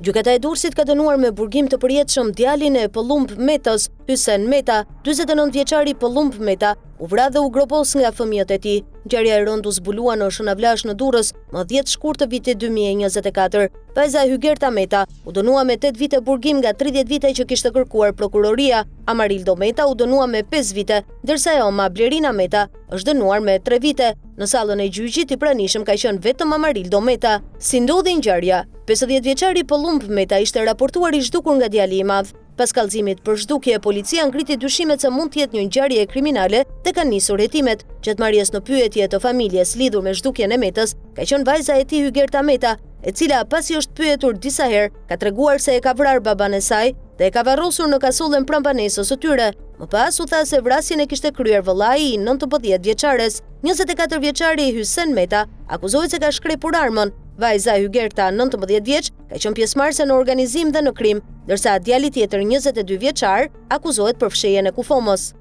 Gjykata e Durrësit ka dënuar me burgim të përjetshëm djalin e Pëllumb Metës, Hysen Meta, 49 vjeçari Pëllumb Meta, u vra dhe u gropos nga fëmijët e tij. Ngjarja e rënd u zbulua në Shënavlash në Durrës më 10 shkurt të vitit 2024. Vajza Hygerta Meta u dënua me 8 vite burgim nga 30 vite që kishte kërkuar prokuroria. Amarildo Meta u dënua me 5 vite, ndërsa Ema Blerina Meta është dënuar me 3 vite. Në sallën e gjyqit i pranishëm ka qenë vetëm Amarildo Meta. Si ndodhi ngjarja? 50 vjeçari Pëllumb Meta ishte raportuar i zhdukur nga djali i madh. Pas kallëzimit për zhdukje, policia ngriti dyshimet se mund të jetë një ngjarje kriminale dhe kanë nisur hetimet. Gjatë marrjes në pyetje të familjes lidhur me zhdukjen e Metës, ka qenë vajza e tij Hygerta Meta, e cila pasi është pyetur disa herë, ka treguar se e ka vrarë baban e saj dhe e ka varrosur në kasullën pranë banesës së tyre. Më pas u tha se vrasjen e kishte kryer vëllai i 19 vjeçares. 24 vjeçari Hysen Meta akuzohet se ka shkrepur armën. Vajza Hygerta, 19 vjeç, ka qenë pjesëmarrëse në organizim dhe në krim, ndërsa djali tjetër 22 vjeçar akuzohet për fshehjen e kufomës.